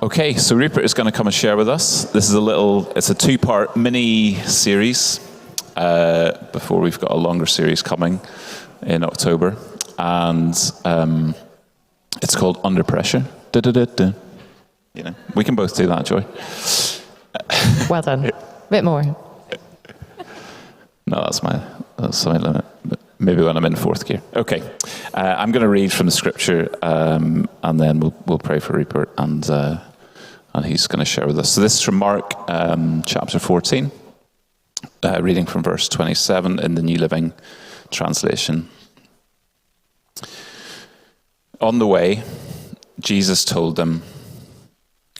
Okay, so Rupert is going to come and share with us. This is it's a two-part mini-series before we've got a longer series coming in October. And it's called Under Pressure. Da-da-da-da. You know, we can both do that, Joy. Well done. A bit more. No, that's my limit. But maybe when I'm in fourth gear. Okay, I'm going to read from the scripture, and then we'll pray for Rupert, and he's going to share with us. So this is from Mark chapter 14, reading from verse 27 in the New Living Translation. On the way, Jesus told them,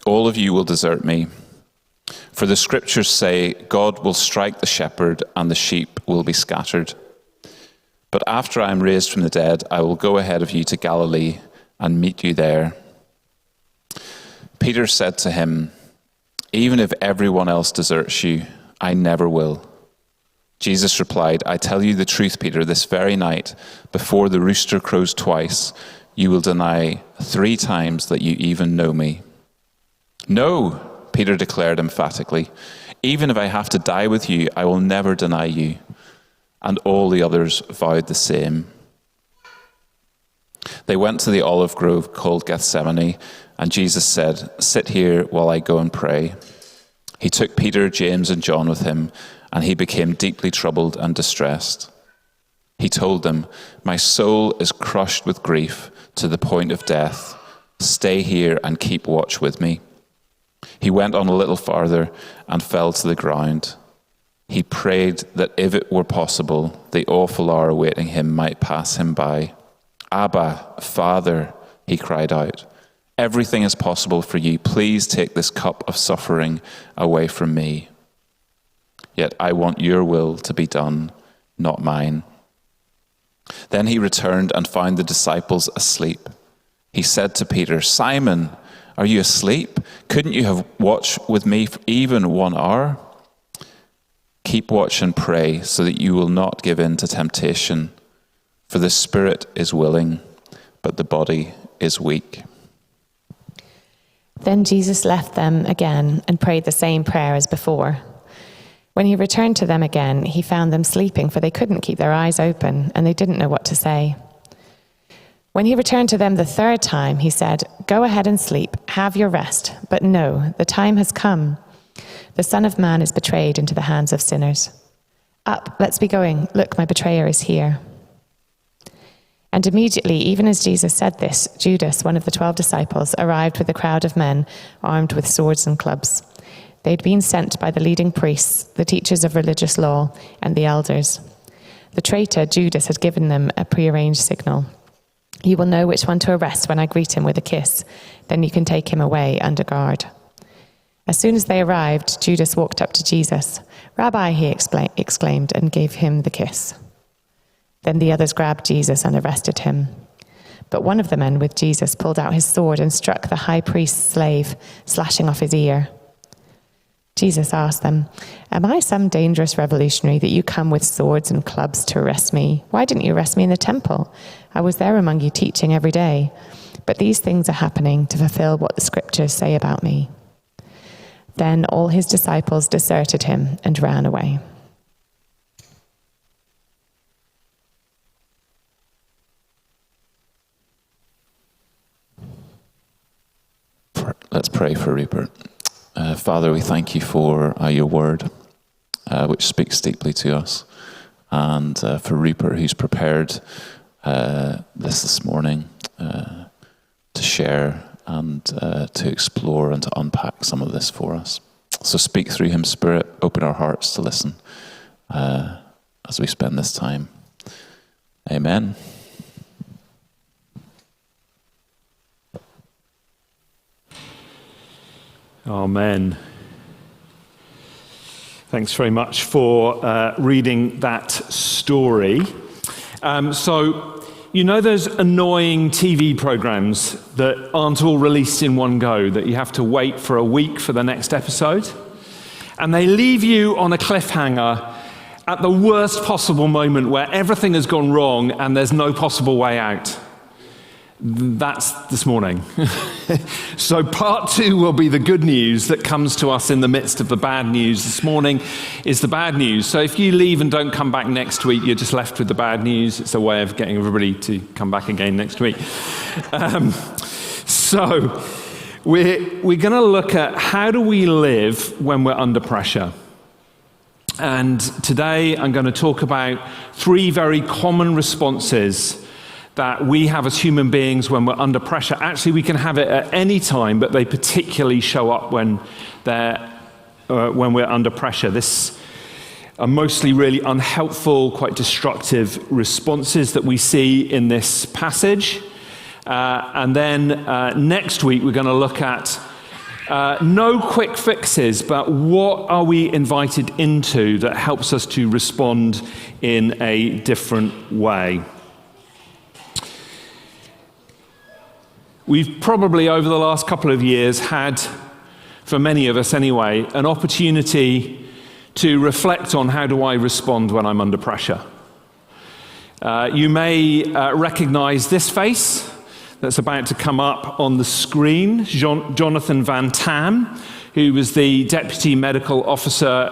"All of you will desert me. For the scriptures say, God will strike the shepherd and the sheep will be scattered. But after I am raised from the dead, I will go ahead of you to Galilee and meet you there." Peter said to him, "Even if everyone else deserts you, I never will." Jesus replied, "I tell you the truth, Peter, this very night, before the rooster crows twice, you will deny 3 times that you even know me." "No," Peter declared emphatically, "even if I have to die with you, I will never deny you." And all the others vowed the same. They went to the olive grove called Gethsemane, and Jesus said, "Sit here while I go and pray." He took Peter, James, and John with him, and he became deeply troubled and distressed. He told them, "My soul is crushed with grief to the point of death. Stay here and keep watch with me." He went on a little farther and fell to the ground. He prayed that if it were possible, the awful hour awaiting him might pass him by. "Abba, Father," he cried out, "everything is possible for you. Please take this cup of suffering away from me. Yet I want your will to be done, not mine." Then he returned and found the disciples asleep. He said to Peter, "Simon, are you asleep? Couldn't you have watched with me for even 1 hour? Keep watch and pray so that you will not give in to temptation. For the spirit is willing, but the body is weak." Then Jesus left them again and prayed the same prayer as before. When he returned to them again, he found them sleeping, for they couldn't keep their eyes open, and they didn't know what to say. When he returned to them the 3rd time, he said, "Go ahead and sleep, have your rest. But no, the time has come. The Son of Man is betrayed into the hands of sinners. Up, let's be going. Look, my betrayer is here." And immediately, even as Jesus said this, Judas, one of the 12 disciples, arrived with a crowd of men armed with swords and clubs. They'd been sent by the leading priests, the teachers of religious law, and the elders. The traitor, Judas, had given them a prearranged signal. "You will know which one to arrest when I greet him with a kiss. Then you can take him away under guard." As soon as they arrived, Judas walked up to Jesus. "Rabbi," he exclaimed, and gave him the kiss. Then the others grabbed Jesus and arrested him. But one of the men with Jesus pulled out his sword and struck the high priest's slave, slashing off his ear. Jesus asked them, "Am I some dangerous revolutionary that you come with swords and clubs to arrest me? Why didn't you arrest me in the temple? I was there among you teaching every day. But these things are happening to fulfill what the scriptures say about me." Then all his disciples deserted him and ran away. Let's pray for Rupert. Father, we thank you for your word, which speaks deeply to us, and for Rupert, who's prepared this morning to share and to explore and to unpack some of this for us. So speak through him, Spirit. Open our hearts to listen as we spend this time. Amen. Amen. Thanks very much for reading that story. So, you know those annoying TV programs that aren't all released in one go, that you have to wait for a week for the next episode? And they leave you on a cliffhanger at the worst possible moment where everything has gone wrong and there's no possible way out. That's this morning. So part 2 will be the good news that comes to us in the midst of the bad news. This morning is the bad news. So if you leave and don't come back next week, you're just left with the bad news. It's a way of getting everybody to come back again next week. So we're going to look at how do we live when we're under pressure. And today I'm going to talk about 3 very common responses that we have as human beings when we're under pressure. Actually, we can have it at any time, but they particularly show up when we're under pressure. This are mostly really unhelpful, quite destructive responses that we see in this passage. And then next week, we're going to look at no quick fixes, but what are we invited into that helps us to respond in a different way. We've probably, over the last couple of years, had, for many of us anyway, an opportunity to reflect on how do I respond when I'm under pressure. You may recognize this face that's about to come up on the screen, Jonathan Van Tam, who was the deputy medical officer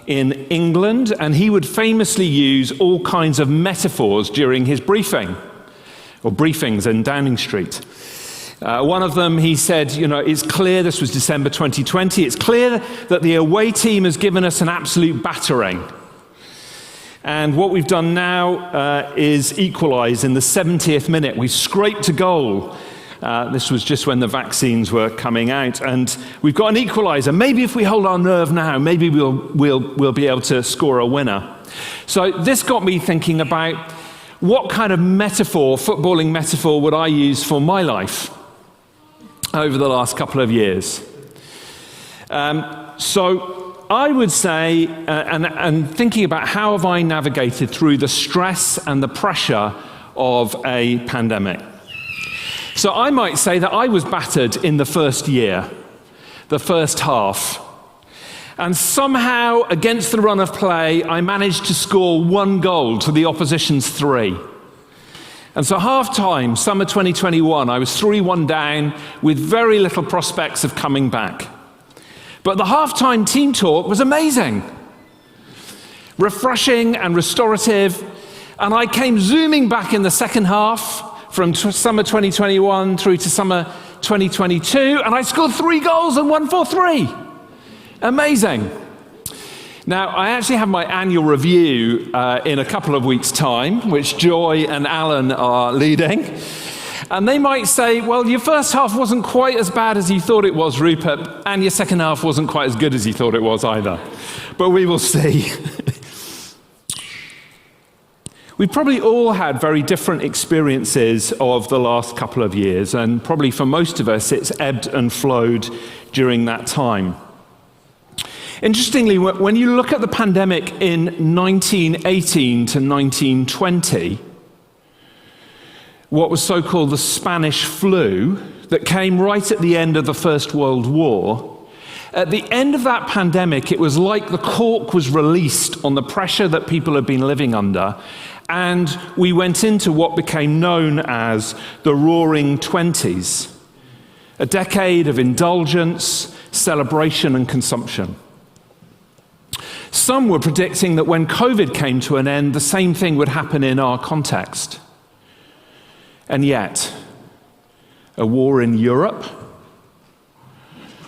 in England, and he would famously use all kinds of metaphors during his briefings in Downing Street. One of them, he said, it's clear, this was December 2020, it's clear that the away team has given us an absolute battering. And what we've done now is equalise in the 70th minute. We've scraped a goal. This was just when the vaccines were coming out. And we've got an equaliser. Maybe if we hold our nerve now, maybe we'll be able to score a winner. So this got me thinking about what kind of footballing metaphor would I use for my life over the last couple of years? So I would say, and thinking about how have I navigated through the stress and the pressure of a pandemic. So I might say that I was battered in the first year, the first half. And somehow, against the run of play, I managed to score 1 goal to the opposition's 3. And so half-time, summer 2021, I was 3-1 down with very little prospects of coming back. But the half-time team talk was amazing, refreshing and restorative. And I came zooming back in the second half from summer 2021 through to summer 2022, and I scored 3 goals and won 4-3. Amazing. Now, I actually have my annual review in a couple of weeks' time, which Joy and Alan are leading. And they might say, well, your first half wasn't quite as bad as you thought it was, Rupert, and your second half wasn't quite as good as you thought it was either. But we will see. We've probably all had very different experiences of the last couple of years, and probably for most of us, it's ebbed and flowed during that time. Interestingly, when you look at the pandemic in 1918 to 1920, what was so-called the Spanish flu, that came right at the end of the First World War, at the end of that pandemic, it was like the cork was released on the pressure that people had been living under, and we went into what became known as the Roaring Twenties, a decade of indulgence, celebration, and consumption. Some were predicting that when COVID came to an end, the same thing would happen in our context. And yet, a war in Europe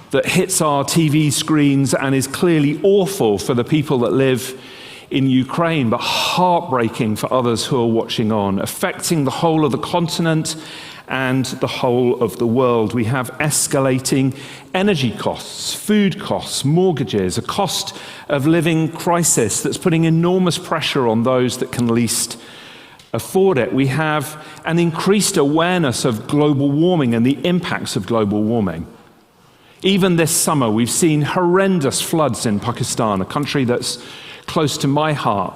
that hits our TV screens and is clearly awful for the people that live in Ukraine, but heartbreaking for others who are watching on, affecting the whole of the continent and the whole of the world. We have escalating energy costs, food costs, mortgages, a cost of living crisis that's putting enormous pressure on those that can least afford it. We have an increased awareness of global warming and the impacts of global warming. Even this summer, we've seen horrendous floods in Pakistan, a country that's close to my heart.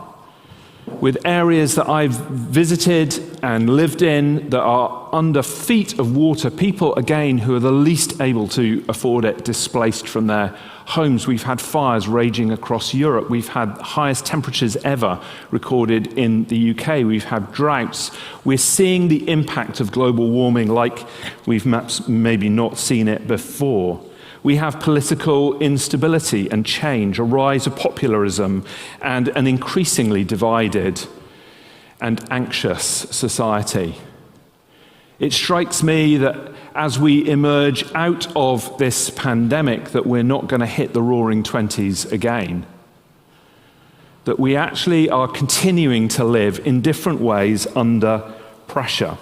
with areas that I've visited and lived in that are under feet of water, people, again, who are the least able to afford it, displaced from their homes. We've had fires raging across Europe. We've had highest temperatures ever recorded in the UK. We've had droughts. We're seeing the impact of global warming like we've maybe not seen it before. We have political instability and change, a rise of popularism, and an increasingly divided and anxious society. It strikes me that as we emerge out of this pandemic, that we're not going to hit the roaring 20s again. That we actually are continuing to live in different ways under pressure.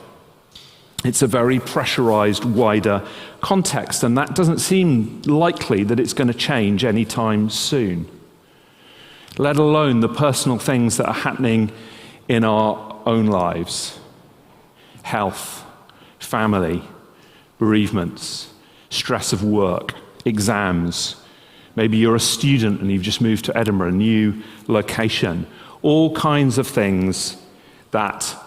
It's a very pressurized, wider context, and that doesn't seem likely that it's going to change anytime soon, let alone the personal things that are happening in our own lives. Health, family, bereavements, stress of work, exams. Maybe you're a student and you've just moved to Edinburgh, a new location. All kinds of things that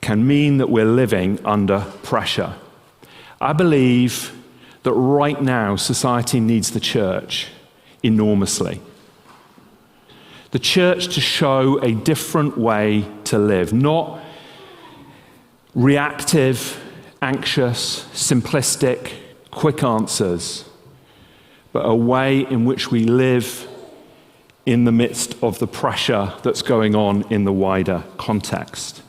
can mean that we're living under pressure. I believe that right now society needs the church enormously. The church to show a different way to live, not reactive, anxious, simplistic, quick answers, but a way in which we live in the midst of the pressure that's going on in the wider context.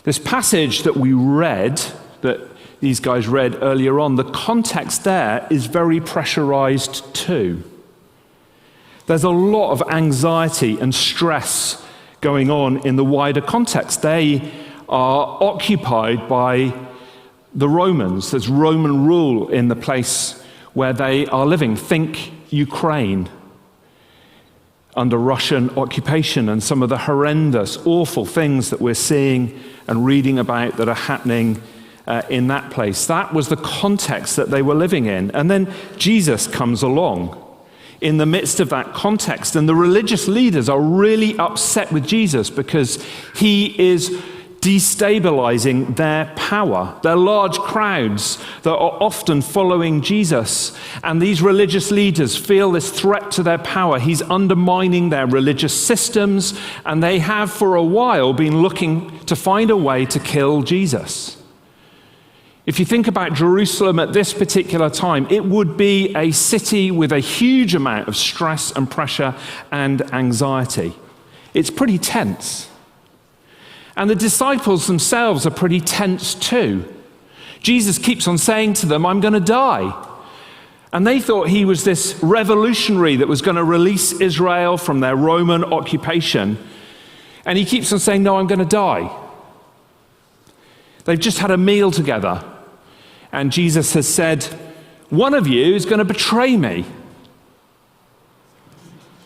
This passage that we read, that these guys read earlier on, the context there is very pressurized too. There's a lot of anxiety and stress going on in the wider context. They are occupied by the Romans. There's Roman rule in the place where they are living. Think Ukraine, under Russian occupation, and some of the horrendous, awful things that we're seeing and reading about that are happening in that place. That was the context that they were living in. And then Jesus comes along in the midst of that context, and the religious leaders are really upset with Jesus because he is destabilizing their power. They're large crowds that are often following Jesus, and these religious leaders feel this threat to their power. He's undermining their religious systems, and they have for a while been looking to find a way to kill Jesus. If you think about Jerusalem at this particular time, it would be a city with a huge amount of stress and pressure and anxiety. It's pretty tense. And the disciples themselves are pretty tense too. Jesus keeps on saying to them, I'm going to die. And they thought he was this revolutionary that was going to release Israel from their Roman occupation. And he keeps on saying, no, I'm going to die. They've just had a meal together. And Jesus has said, one of you is going to betray me.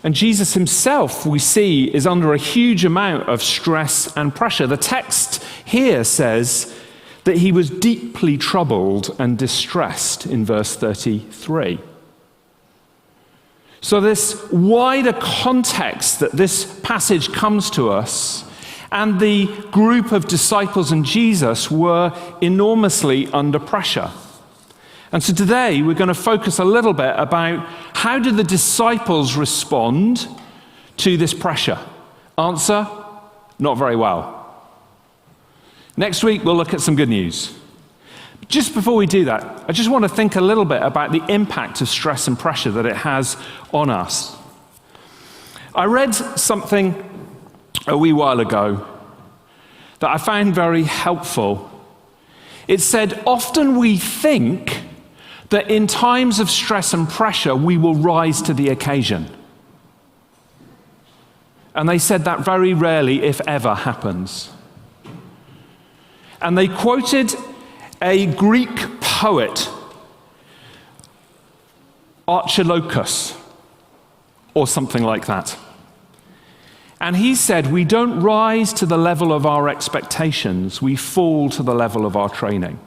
And Jesus himself, we see, is under a huge amount of stress and pressure. The text here says that he was deeply troubled and distressed in verse 33. So this wider context that this passage comes to us, and the group of disciples and Jesus were enormously under pressure. And so today we're going to focus a little bit about how do the disciples respond to this pressure? Answer, not very well. Next week we'll look at some good news. Just before we do that, I just want to think a little bit about the impact of stress and pressure that it has on us. I read something a wee while ago that I found very helpful. It said, often we think that in times of stress and pressure, we will rise to the occasion. And they said that very rarely, if ever, happens. And they quoted a Greek poet, Archilochus, or something like that. And he said, we don't rise to the level of our expectations, we fall to the level of our training.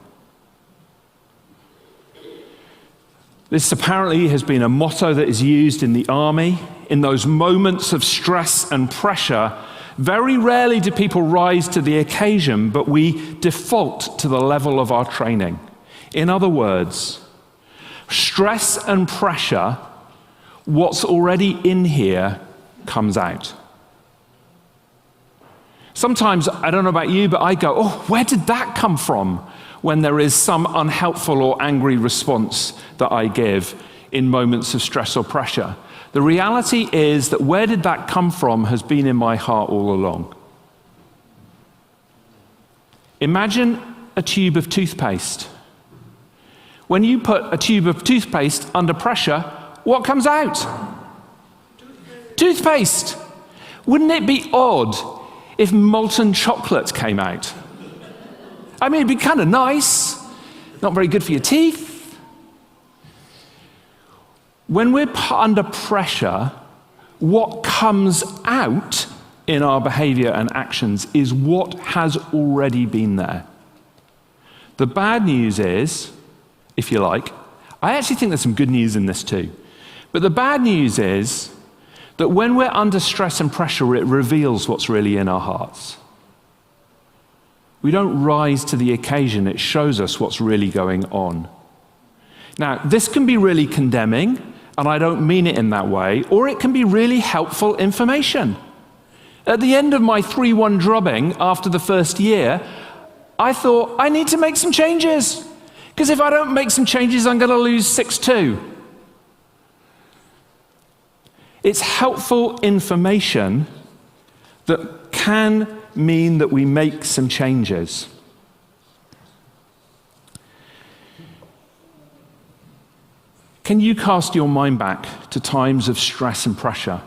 This apparently has been a motto that is used in the army. In those moments of stress and pressure, Very rarely do people rise to the occasion, but we default to the level of our training. In other words, stress and pressure, what's already in here comes out. Sometimes, I don't know about you, but I go, oh, where did that come from? When there is some unhelpful or angry response that I give in moments of stress or pressure. The reality is that where did that come from has been in my heart all along. Imagine a tube of toothpaste. When you put a tube of toothpaste under pressure, what comes out? Toothpaste. Wouldn't it be odd if molten chocolate came out? I mean, it'd be kind of nice, not very good for your teeth. When we're under pressure, what comes out in our behavior and actions is what has already been there. The bad news is, if you like, I actually think there's some good news in this too. But the bad news is that when we're under stress and pressure, it reveals what's really in our hearts. We don't rise to the occasion, it shows us what's really going on. Now, this can be really condemning, and I don't mean it in that way, or it can be really helpful information. At the end of my 3-1 drubbing after the first year, I thought, I need to make some changes, because if I don't make some changes, I'm going to lose 6-2. It's helpful information that can mean that we make some changes. Can you cast your mind back to times of stress and pressure?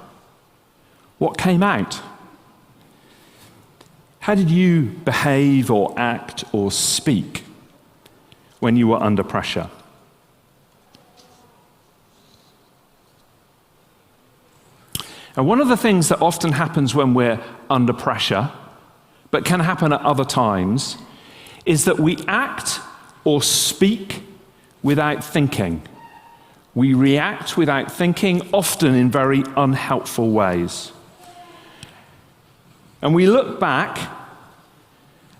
What came out? How did you behave or act or speak when you were under pressure? And one of the things that often happens when we're under pressure, but can happen at other times, is that we act or speak without thinking. We react without thinking, often in very unhelpful ways. And we look back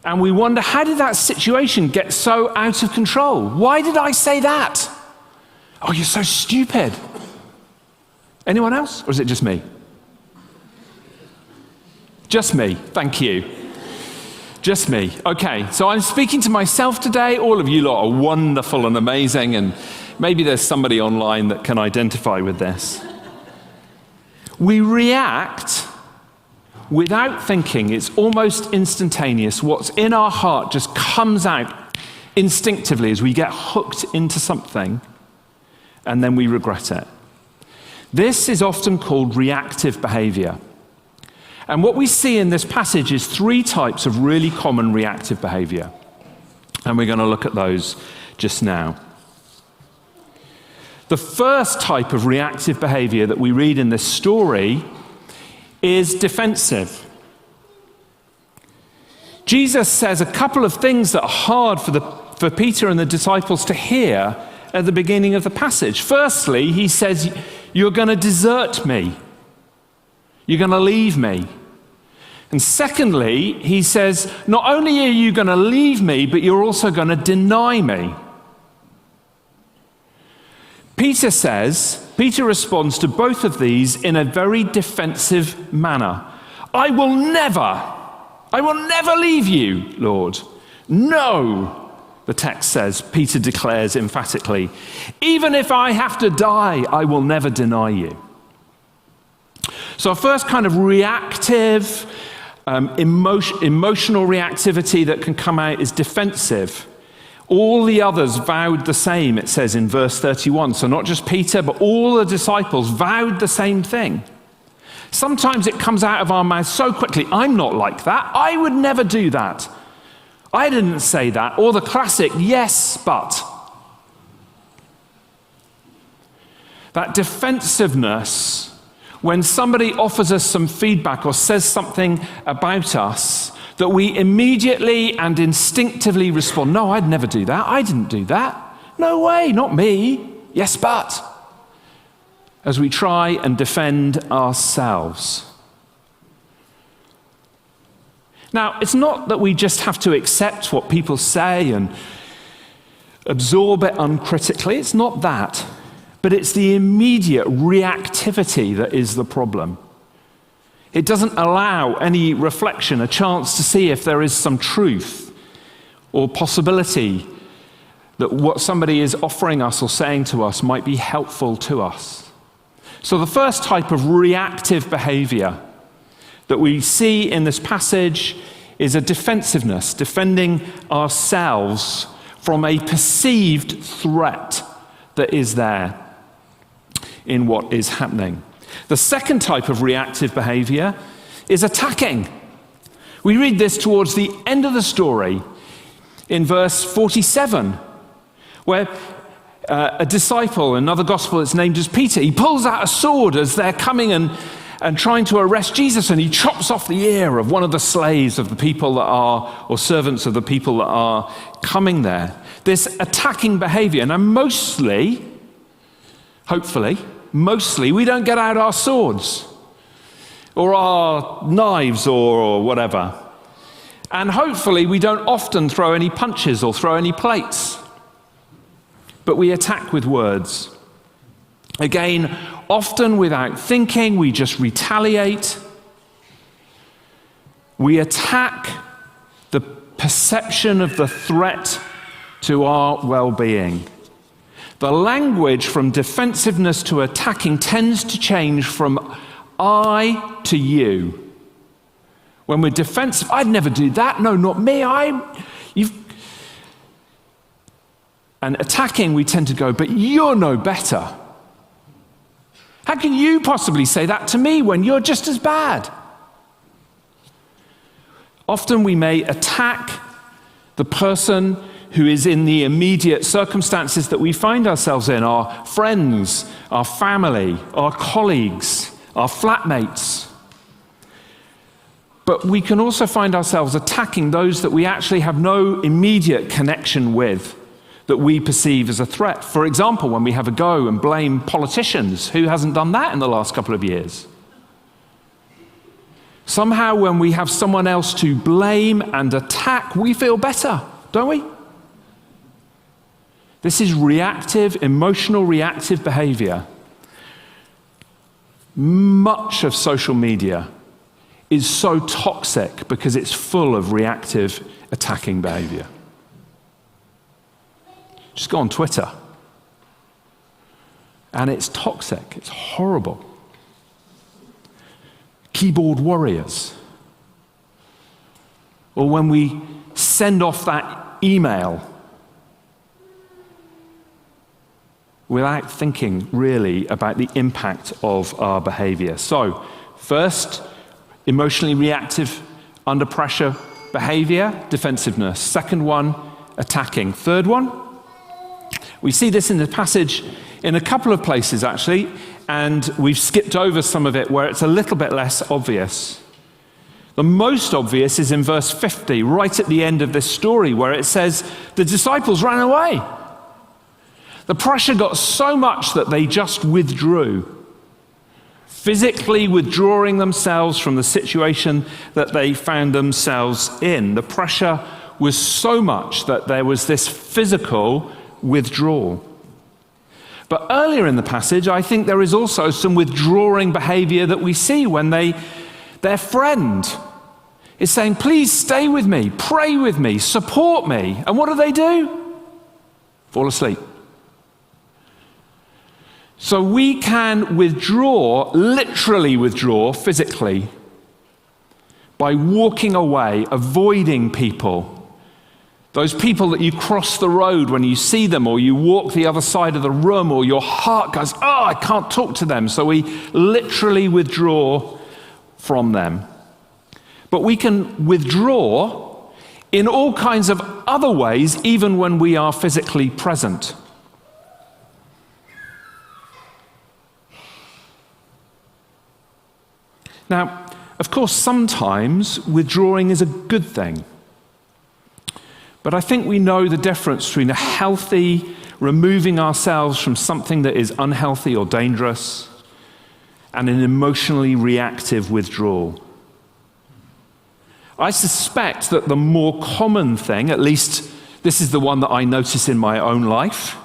and we wonder, how did that situation get so out of control? Why did I say that? Oh, you're so stupid. Anyone else? Or is it just me? Just me, thank you. Just me. Okay, so I'm speaking to myself today. All of you lot are wonderful and amazing, and maybe there's somebody online that can identify with this. We react without thinking. It's almost instantaneous. What's in our heart just comes out instinctively as we get hooked into something, and then we regret it. This is often called reactive behavior. And what we see in this passage is 3 types of really common reactive behavior. And we're going to look at those just now. The first type of reactive behavior that we read in this story is defensive. Jesus says a couple of things that are hard for Peter and the disciples to hear at the beginning of the passage. Firstly, he says, you're going to desert me. You're going to leave me. And secondly, he says, not only are you going to leave me, but you're also going to deny me. Peter responds to both of these in a very defensive manner. I will never leave you, Lord. No, the text says, Peter declares emphatically, even if I have to die, I will never deny you. So our first kind of reactive, emotional reactivity that can come out is defensive. All the others vowed the same, it says in verse 31. So not just Peter, but all the disciples vowed the same thing. Sometimes it comes out of our mouths so quickly, I'm not like that. I would never do that. I didn't say that. Or the classic, yes, but. That defensiveness, when somebody offers us some feedback or says something about us, that we immediately and instinctively respond, no, I'd never do that. I didn't do that. No way, not me. Yes, but. As we try and defend ourselves. Now, it's not that we just have to accept what people say and absorb it uncritically. It's not that. But it's the immediate reactivity that is the problem. It doesn't allow any reflection, a chance to see if there is some truth or possibility that what somebody is offering us or saying to us might be helpful to us. So the first type of reactive behavior that we see in this passage is a defensiveness, defending ourselves from a perceived threat that is there in what is happening. The second type of reactive behavior is attacking. We read this towards the end of the story in verse 47, where a disciple, another gospel that's named as Peter, he pulls out a sword as they're coming and trying to arrest Jesus, and he chops off the ear of one of the slaves of the people that are, or servants of the people that are coming there. This attacking behavior. Now mostly, hopefully, we don't get out our swords or our knives or whatever. And hopefully we don't often throw any punches or throw any plates. But we attack with words. Again, often without thinking, we just retaliate. We attack the perception of the threat to our well-being. The language from defensiveness to attacking tends to change from I to you. When we're defensive, I'd never do that. No, not me. And attacking, we tend to go, but you're no better. How can you possibly say that to me when you're just as bad? Often we may attack the person who is in the immediate circumstances that we find ourselves in, our friends, our family, our colleagues, our flatmates. But we can also find ourselves attacking those that we actually have no immediate connection with, that we perceive as a threat. For example, when we have a go and blame politicians, who hasn't done that in the last couple of years? Somehow when we have someone else to blame and attack, we feel better, don't we? This is reactive, emotional reactive behavior. Much of social media is so toxic because it's full of reactive, attacking behavior. Just go on Twitter. And it's toxic, it's horrible. Keyboard warriors. Or when we send off that email without thinking really about the impact of our behavior. So, first, emotionally reactive, under pressure behavior, defensiveness. Second one, attacking. Third one, we see this in the passage in a couple of places actually, and we've skipped over some of it where it's a little bit less obvious. The most obvious is in verse 50, right at the end of this story, where it says the disciples ran away. The pressure got so much that they just withdrew, physically withdrawing themselves from the situation that they found themselves in. The pressure was so much that there was this physical withdrawal. But earlier in the passage, I think there is also some withdrawing behavior that we see when their friend is saying, please stay with me, pray with me, support me. And what do? Fall asleep. So we can withdraw, literally withdraw physically, by walking away, avoiding people. Those people that you cross the road when you see them, or you walk the other side of the room, or your heart goes, oh, I can't talk to them. So we literally withdraw from them. But we can withdraw in all kinds of other ways, even when we are physically present. Now, of course, sometimes withdrawing is a good thing. But I think we know the difference between a healthy removing ourselves from something that is unhealthy or dangerous and an emotionally reactive withdrawal. I suspect that the more common thing, at least this is the one that I notice in my own life,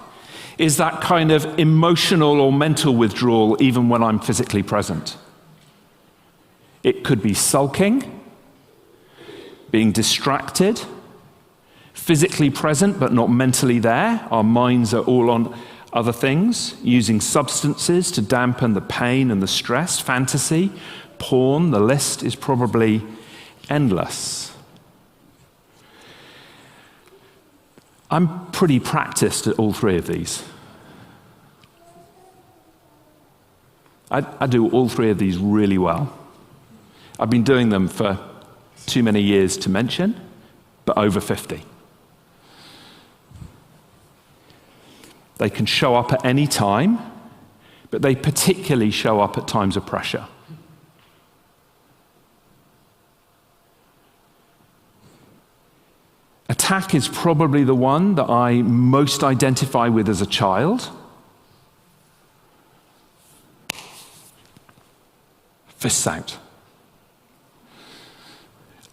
is that kind of emotional or mental withdrawal even when I'm physically present. It could be sulking, being distracted, physically present but not mentally there. Our minds are all on other things, using substances to dampen the pain and the stress, fantasy, porn. The list is probably endless. I'm pretty practiced at all three of these. I do all three of these really well. I've been doing them for too many years to mention, but over 50. They can show up at any time, but they particularly show up at times of pressure. Attack is probably the one that I most identify with as a child. Fists out.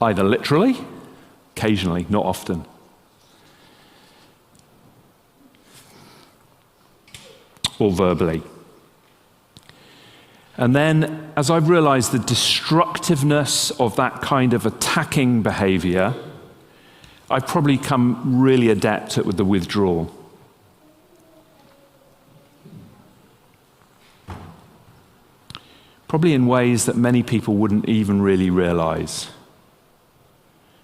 Either literally, occasionally, not often. Or verbally. And then, as I've realized the destructiveness of that kind of attacking behavior, I've probably come really adept at with the withdrawal. Probably in ways that many people wouldn't even really realize,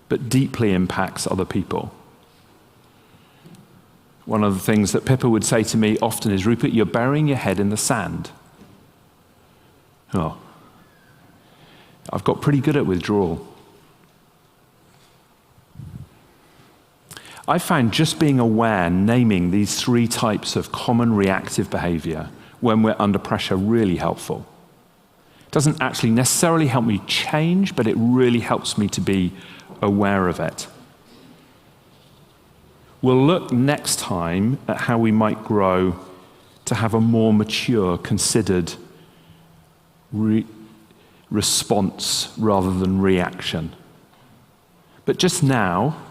but deeply impacts other people. One of the things that Pippa would say to me often is, Rupert, you're burying your head in the sand. Oh, I've got pretty good at withdrawal. I found just being aware, naming these three types of common reactive behavior when we're under pressure really helpful. It doesn't actually necessarily help me change, but it really helps me to be aware of it. We'll look next time at how we might grow to have a more mature, considered response rather than reaction. But just now,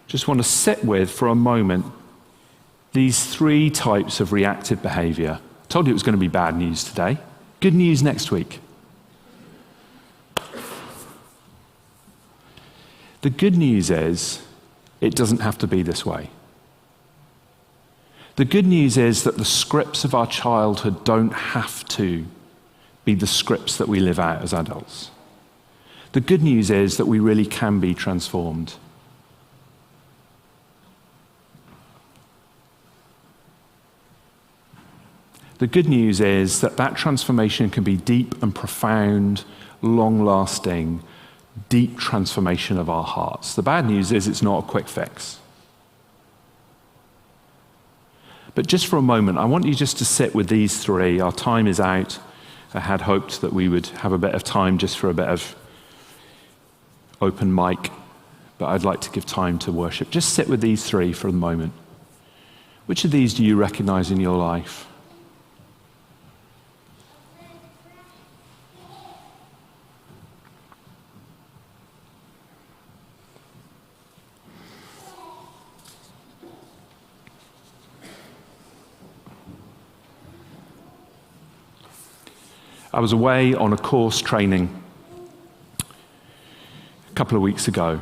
just want to sit with for a moment these three types of reactive behavior. I told you it was going to be bad news today. Good news next week. The good news is it doesn't have to be this way. The good news is that the scripts of our childhood don't have to be the scripts that we live out as adults. The good news is that we really can be transformed. The good news is that that transformation can be deep and profound, long-lasting, deep transformation of our hearts. The bad news is it's not a quick fix. But just for a moment, I want you just to sit with these three. Our time is out. I had hoped that we would have a bit of time just for a bit of open mic, but I'd like to give time to worship. Just sit with these three for a moment. Which of these do you recognize in your life? I was away on a course training a couple of weeks ago,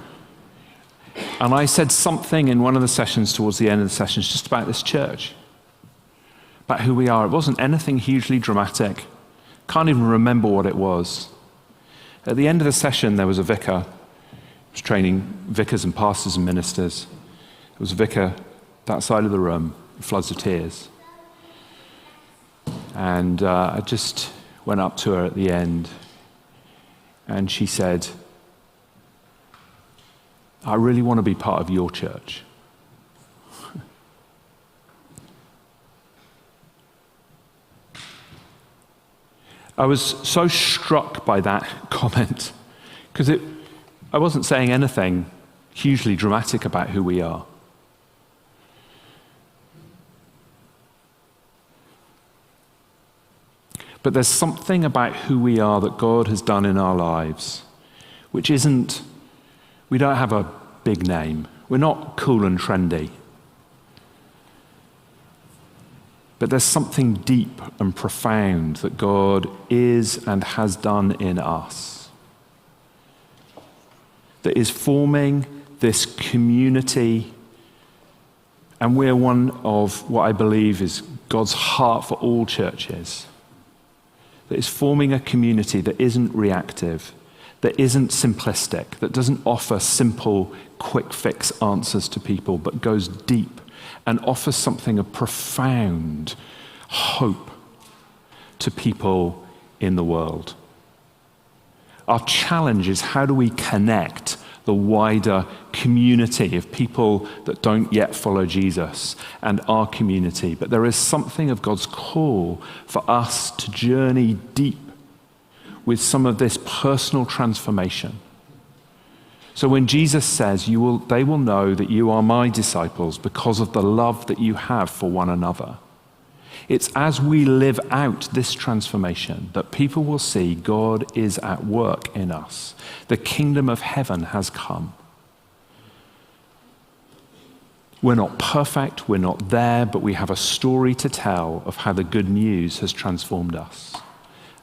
and I said something in one of the sessions towards the end of the sessions just about this church, about who we are. It wasn't anything hugely dramatic. Can't even remember what it was. At the end of the session, there was a vicar. I was training vicars and pastors and ministers. There was a vicar that side of the room, floods of tears. And I just went up to her at the end, and she said, I really want to be part of your church. I was so struck by that comment, because I wasn't saying anything hugely dramatic about who we are. But there's something about who we are that God has done in our lives, which isn't, we don't have a big name. We're not cool and trendy. But there's something deep and profound that God is and has done in us that is forming this community, and we're one of what I believe is God's heart for all churches, that is forming a community that isn't reactive, that isn't simplistic, that doesn't offer simple, quick fix answers to people, but goes deep and offers something of profound hope to people in the world. Our challenge is, how do we connect the wider community of people that don't yet follow Jesus and our community? But there is something of God's call for us to journey deep with some of this personal transformation. So when Jesus says, they will know that you are my disciples because of the love that you have for one another. It's as we live out this transformation that people will see God is at work in us. The kingdom of heaven has come. We're not perfect, we're not there, but we have a story to tell of how the good news has transformed us.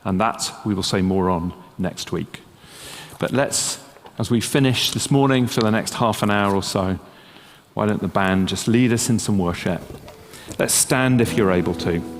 And that we will say more on next week. But let's, as we finish this morning for the next half an hour or so, why don't the band just lead us in some worship? Let's stand if you're able to.